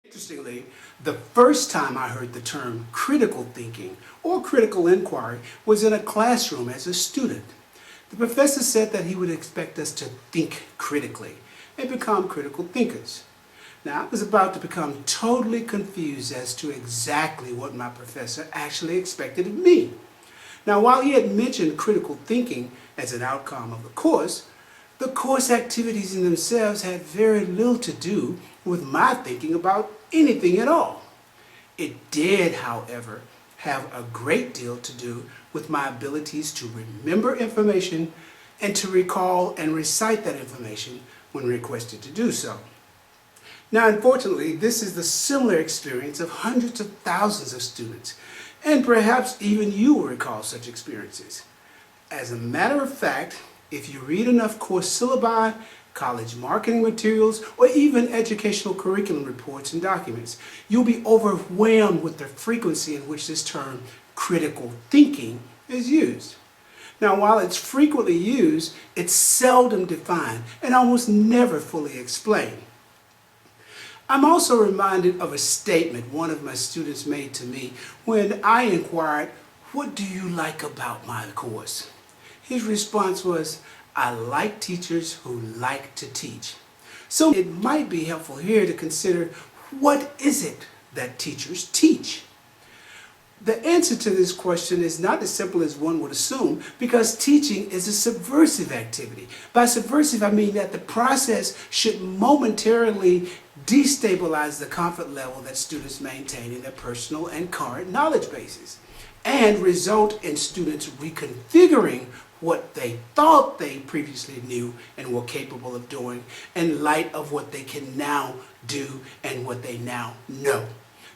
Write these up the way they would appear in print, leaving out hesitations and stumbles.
Interestingly, the first time I heard the term critical thinking or critical inquiry was in a classroom as a student. The professor said that he would expect us to think critically and become critical thinkers. Now, I was about to become totally confused as to exactly what my professor actually expected of me. Now, while he had mentioned critical thinking as an outcome of the course activities in themselves had very little to do with my thinking about anything at all. It did, however, have a great deal to do with my abilities to remember information and to recall and recite that information when requested to do so. Now, unfortunately, this is the similar experience of hundreds of thousands of students, and perhaps even you will recall such experiences. As a matter of fact, if you read enough course syllabi, college marketing materials, or even educational curriculum reports and documents, you'll be overwhelmed with the frequency in which this term critical thinking is used. Now, while it's frequently used, it's seldom defined and almost never fully explained. I'm also reminded of a statement one of my students made to me when I inquired, "What do you like about my course?" His response was, "I like teachers who like to teach." So it might be helpful here to consider, what is it that teachers teach? The answer to this question is not as simple as one would assume, because teaching is a subversive activity. By subversive, I mean that the process should momentarily destabilize the comfort level that students maintain in their personal and current knowledge bases, and result in students reconfiguring what they thought they previously knew and were capable of doing in light of what they can now do and what they now know.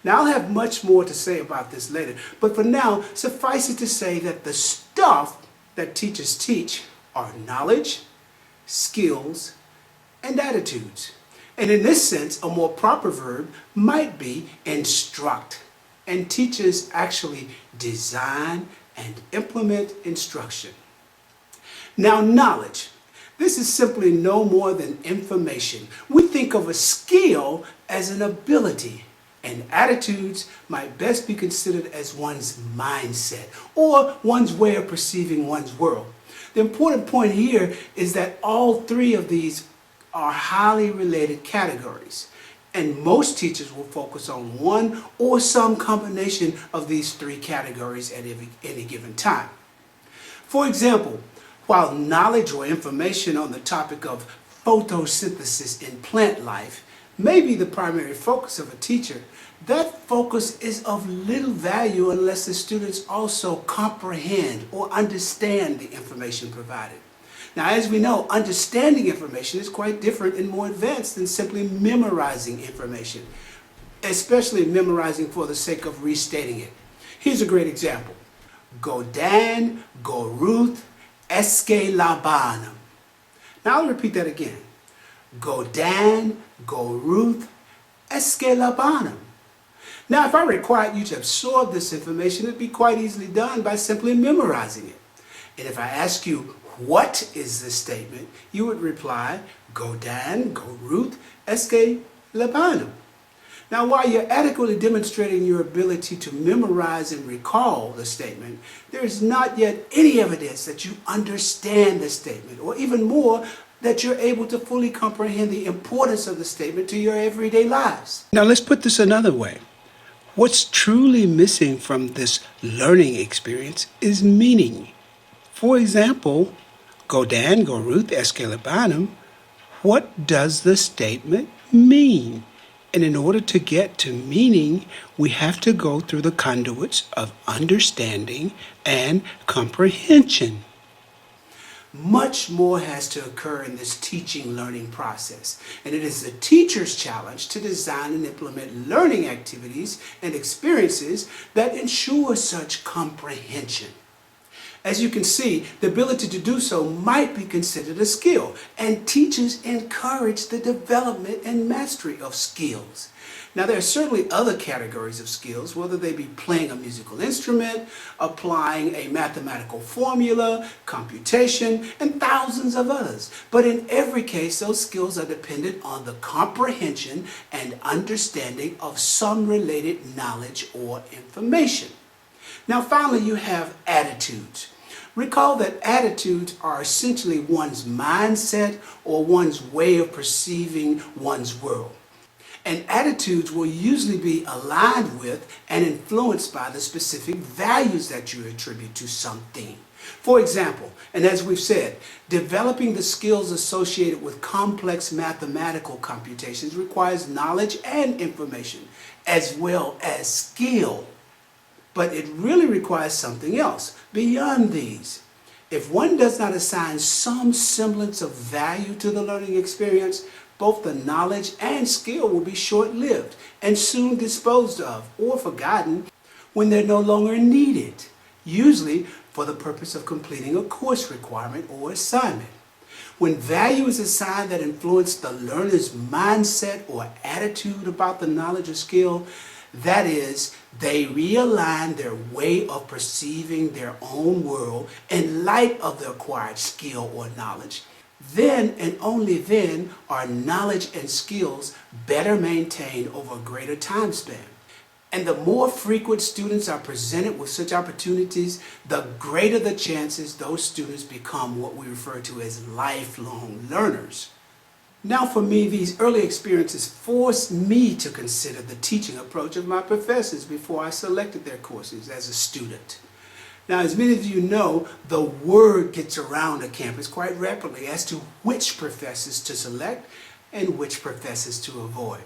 Now, I'll have much more to say about this later, but for now, suffice it to say that the stuff that teachers teach are knowledge, skills, and attitudes. And in this sense, a more proper verb might be instruct. And teachers actually design and implement instruction. Now, knowledge. This is simply no more than information. We think of a skill as an ability, and attitudes might best be considered as one's mindset or one's way of perceiving one's world. The important point here is that all three of these are highly related categories, and most teachers will focus on one or some combination of these three categories at any given time. For example, while knowledge or information on the topic of photosynthesis in plant life may be the primary focus of a teacher, that focus is of little value unless the students also comprehend or understand the information provided. Now, as we know, understanding information is quite different and more advanced than simply memorizing information, especially memorizing for the sake of restating it. Here's a great example. Go Dan, go Ruth, esque Labanum. Now I'll repeat that again. Go Dan, go Ruth, esque Labanum. Now, if I required you to absorb this information, it'd be quite easily done by simply memorizing it. And if I ask you, what is this statement? You would reply, go Dan, go Ruth, esque Labanum. Now, while you're adequately demonstrating your ability to memorize and recall the statement, there is not yet any evidence that you understand the statement, or even more, that you're able to fully comprehend the importance of the statement to your everyday lives. Now, let's put this another way. What's truly missing from this learning experience is meaning. For example, go Dan, go Ruth, esque Labanum. What does the statement mean? And in order to get to meaning, we have to go through the conduits of understanding and comprehension. Much more has to occur in this teaching learning process, and it is the teacher's challenge to design and implement learning activities and experiences that ensure such comprehension. As you can see, the ability to do so might be considered a skill, and teachers encourage the development and mastery of skills. Now, there are certainly other categories of skills, whether they be playing a musical instrument, applying a mathematical formula, computation, and thousands of others. But in every case, those skills are dependent on the comprehension and understanding of some related knowledge or information. Now, finally, you have attitudes. Recall that attitudes are essentially one's mindset or one's way of perceiving one's world. And attitudes will usually be aligned with and influenced by the specific values that you attribute to something. For example, and as we've said, developing the skills associated with complex mathematical computations requires knowledge and information, as well as skill. But it really requires something else beyond these. If one does not assign some semblance of value to the learning experience, both the knowledge and skill will be short-lived and soon disposed of or forgotten when they're no longer needed, usually for the purpose of completing a course requirement or assignment. When value is assigned that influence the learner's mindset or attitude about the knowledge or skill, that is, they realign their way of perceiving their own world in light of the acquired skill or knowledge, then and only then are knowledge and skills better maintained over a greater time span. And the more frequent students are presented with such opportunities, the greater the chances those students become what we refer to as lifelong learners. Now for me, these early experiences forced me to consider the teaching approach of my professors before I selected their courses as a student. Now, as many of you know, the word gets around a campus quite rapidly as to which professors to select and which professors to avoid.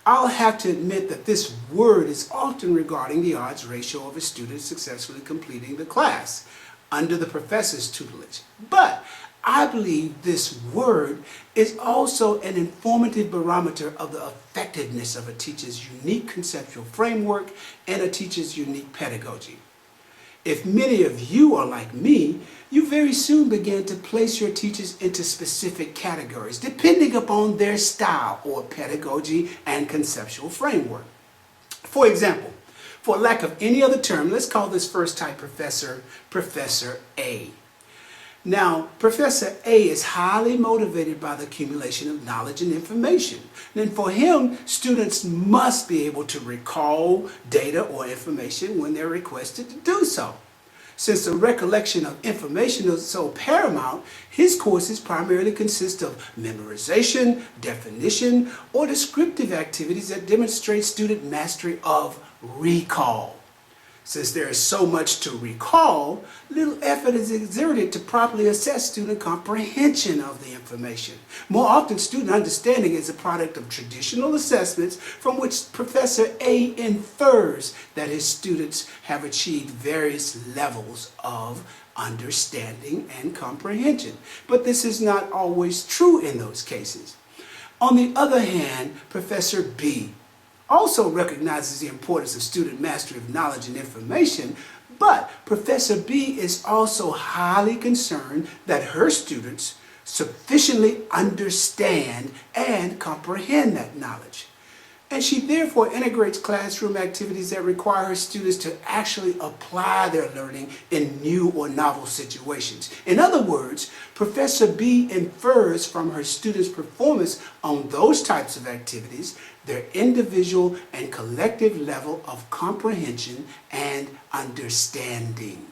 I'll have to admit that this word is often regarding the odds ratio of a student successfully completing the class under the professor's tutelage. But I believe this word is also an informative barometer of the effectiveness of a teacher's unique conceptual framework and a teacher's unique pedagogy. If many of you are like me, you very soon begin to place your teachers into specific categories, depending upon their style or pedagogy and conceptual framework. For example, for lack of any other term, let's call this first type professor, Professor A. Now, Professor A is highly motivated by the accumulation of knowledge and information. And for him, students must be able to recall data or information when they're requested to do so. Since the recollection of information is so paramount, his courses primarily consist of memorization, definition, or descriptive activities that demonstrate student mastery of recall. Since there is so much to recall, little effort is exerted to properly assess student comprehension of the information. More often, student understanding is a product of traditional assessments from which Professor A infers that his students have achieved various levels of understanding and comprehension. But this is not always true in those cases. On the other hand, Professor B also recognizes the importance of student mastery of knowledge and information, but Professor B is also highly concerned that her students sufficiently understand and comprehend that knowledge. And she therefore integrates classroom activities that require her students to actually apply their learning in new or novel situations. In other words, Professor B infers from her students' performance on those types of activities their individual and collective level of comprehension and understanding.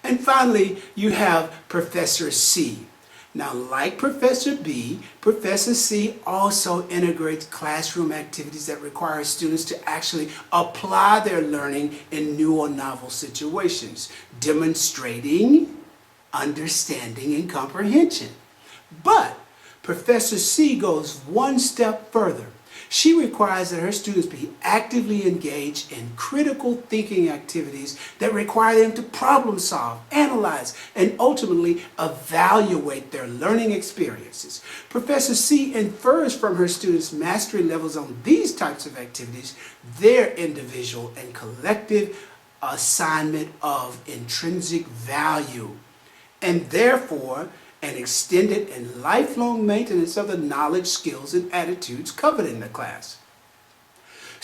And finally, you have Professor C. Now, like Professor B, Professor C also integrates classroom activities that require students to actually apply their learning in new or novel situations, demonstrating understanding and comprehension. But Professor C goes one step further. She requires that her students be actively engaged in critical thinking activities that require them to problem solve, analyze, and ultimately evaluate their learning experiences. Professor C infers from her students' mastery levels on these types of activities their individual and collective assignment of intrinsic value, and therefore an extended and lifelong maintenance of the knowledge, skills, and attitudes covered in the class.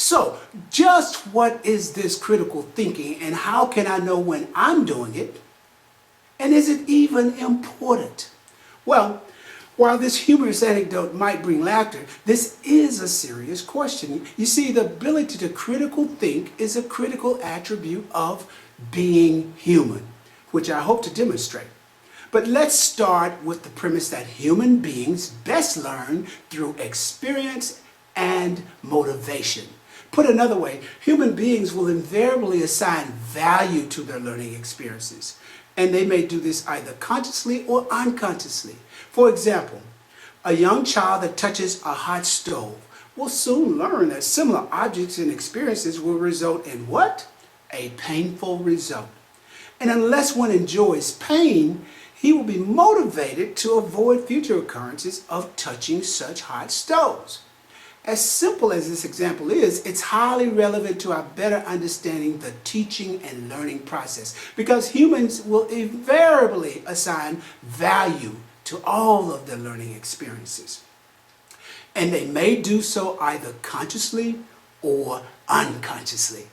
So, just what is this critical thinking, and how can I know when I'm doing it? And is it even important? Well, while this humorous anecdote might bring laughter, this is a serious question. You see, the ability to critical think is a critical attribute of being human, which I hope to demonstrate. But let's start with the premise that human beings best learn through experience and motivation. Put another way, human beings will invariably assign value to their learning experiences. And they may do this either consciously or unconsciously. For example, a young child that touches a hot stove will soon learn that similar objects and experiences will result in what? A painful result. And unless one enjoys pain, he will be motivated to avoid future occurrences of touching such hot stoves. As simple as this example is, it's highly relevant to our better understanding the teaching and learning process, because humans will invariably assign value to all of their learning experiences. And they may do so either consciously or unconsciously.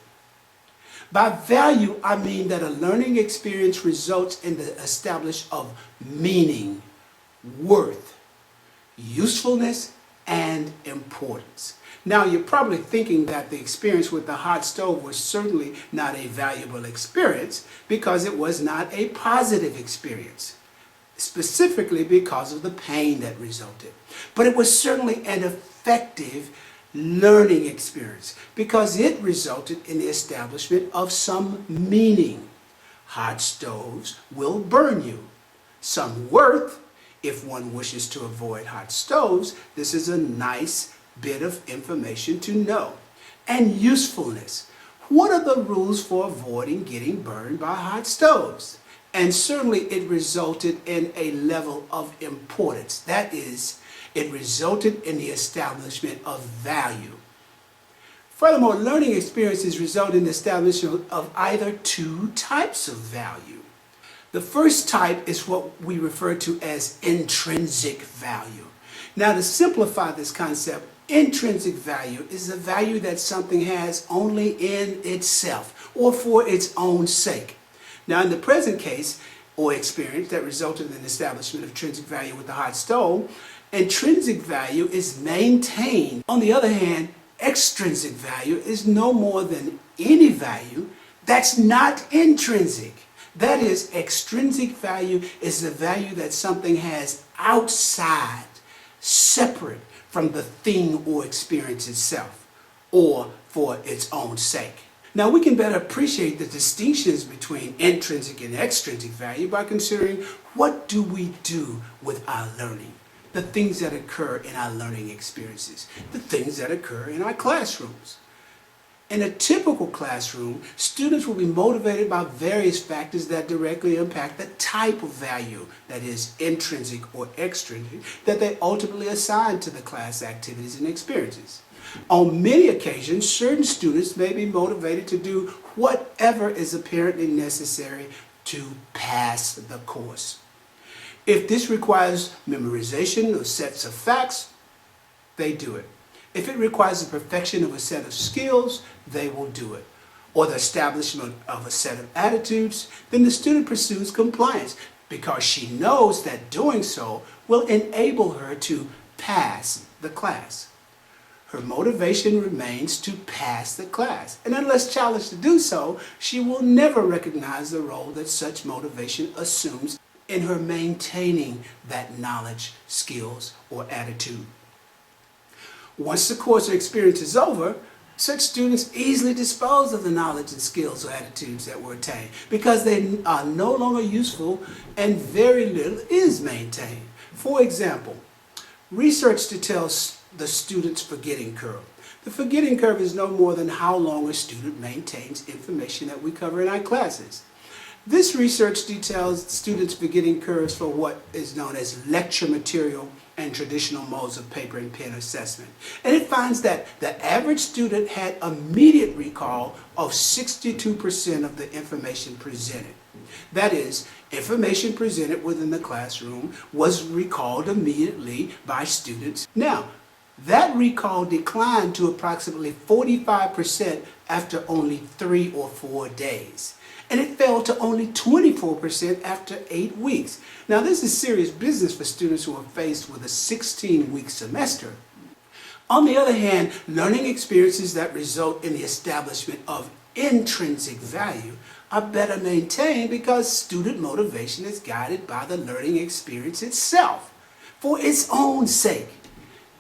By value, I mean that a learning experience results in the establishment of meaning, worth, usefulness, and importance. Now, you're probably thinking that the experience with the hot stove was certainly not a valuable experience because it was not a positive experience, specifically because of the pain that resulted. But it was certainly an effective learning experience because it resulted in the establishment of some meaning. Hot stoves will burn you. Some worth. If one wishes to avoid hot stoves, this is a nice bit of information to know. And usefulness. What are the rules for avoiding getting burned by hot stoves? And certainly it resulted in a level of importance. That is, it resulted in the establishment of value. Furthermore, learning experiences result in the establishment of either two types of value. The first type is what we refer to as intrinsic value. Now, to simplify this concept, intrinsic value is the value that something has only in itself or for its own sake. Now, in the present case or experience that resulted in the establishment of intrinsic value with the hot stove, intrinsic value is maintained. On the other hand, extrinsic value is no more than any value that's not intrinsic. That is, extrinsic value is the value that something has outside, separate from the thing or experience itself, or for its own sake. Now, we can better appreciate the distinctions between intrinsic and extrinsic value by considering what do we do with our learning, the things that occur in our learning experiences, the things that occur in our classrooms. In a typical classroom, students will be motivated by various factors that directly impact the type of value, that is intrinsic or extrinsic, that they ultimately assign to the class activities and experiences. On many occasions, certain students may be motivated to do whatever is apparently necessary to pass the course. If this requires memorization of sets of facts, they do it. If it requires the perfection of a set of skills, they will do it. Or the establishment of a set of attitudes, then the student pursues compliance because she knows that doing so will enable her to pass the class. Her motivation remains to pass the class. And unless challenged to do so, she will never recognize the role that such motivation assumes in her maintaining that knowledge, skills, or attitude. Once the course or experience is over, such students easily dispose of the knowledge and skills or attitudes that were attained because they are no longer useful and very little is maintained. For example, research details the student's forgetting curve. The forgetting curve is no more than how long a student maintains information that we cover in our classes. This research details students' forgetting curves for what is known as lecture material and traditional modes of paper and pen assessment. And it finds that the average student had immediate recall of 62% of the information presented. That is, information presented within the classroom was recalled immediately by students. Now, That recall declined to approximately 45% after only 3 or 4 days. And it fell to only 24% after 8 weeks. Now, this is serious business for students who are faced with a 16-week semester. On the other hand, learning experiences that result in the establishment of intrinsic value are better maintained because student motivation is guided by the learning experience itself for its own sake.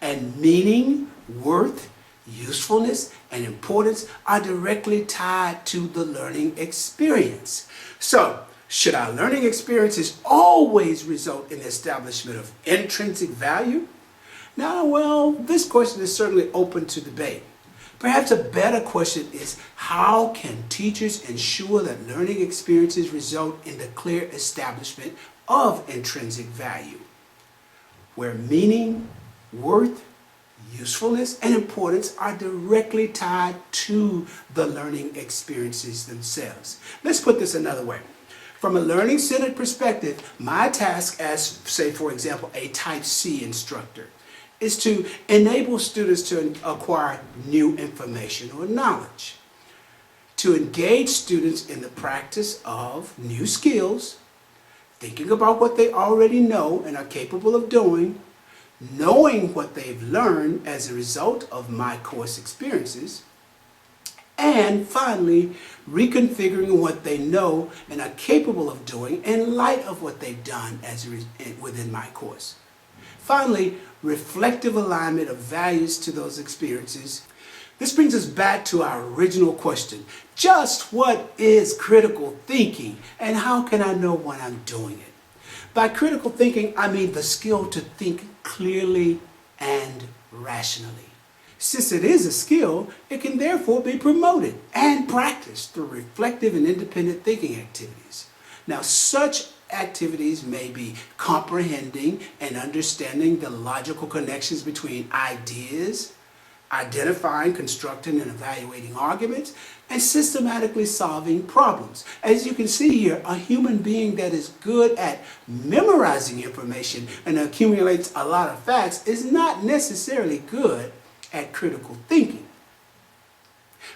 And meaning, worth, usefulness, and importance are directly tied to the learning experience. So, should our learning experiences always result in the establishment of intrinsic value? Now, well, this question is certainly open to debate. Perhaps a better question is, how can teachers ensure that learning experiences result in the clear establishment of intrinsic value, where meaning, worth, usefulness, and importance are directly tied to the learning experiences themselves? Let's put this another way. From a learning-centered perspective, my task as, say, for example, a Type C instructor is to enable students to acquire new information or knowledge, to engage students in the practice of new skills, thinking about what they already know and are capable of doing, knowing what they've learned as a result of my course experiences, and finally, reconfiguring what they know and are capable of doing in light of what they've done within my course. Finally, reflective alignment of values to those experiences. This brings us back to our original question. Just what is critical thinking, and how can I know when I'm doing it? By critical thinking, I mean the skill to think clearly and rationally. Since it is a skill, it can therefore be promoted and practiced through reflective and independent thinking activities. Now, such activities may be comprehending and understanding the logical connections between ideas, identifying, constructing, and evaluating arguments, and systematically solving problems. As you can see here, a human being that is good at memorizing information and accumulates a lot of facts is not necessarily good at critical thinking.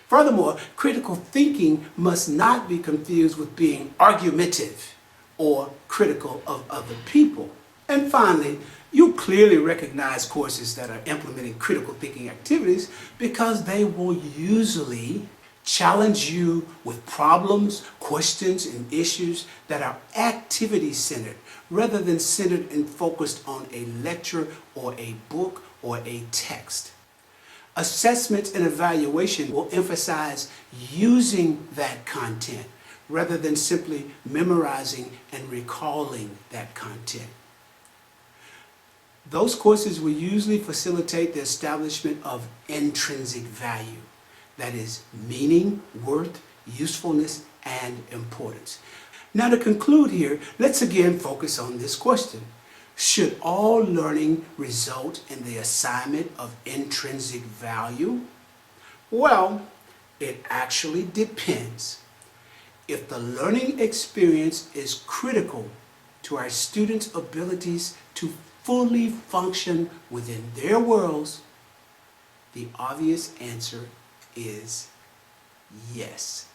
Furthermore, critical thinking must not be confused with being argumentative or critical of other people. And finally, you clearly recognize courses that are implementing critical thinking activities because they will usually challenge you with problems, questions, and issues that are activity-centered rather than centered and focused on a lecture or a book or a text. Assessment and evaluation will emphasize using that content rather than simply memorizing and recalling that content. Those courses will usually facilitate the establishment of intrinsic value, that is, meaning, worth, usefulness, and importance. Now, to conclude here, let's again focus on this question. Should all learning result in the assignment of intrinsic value? Well, it actually depends. If the learning experience is critical to our students' abilities to fully function within their worlds, the obvious answer is yes.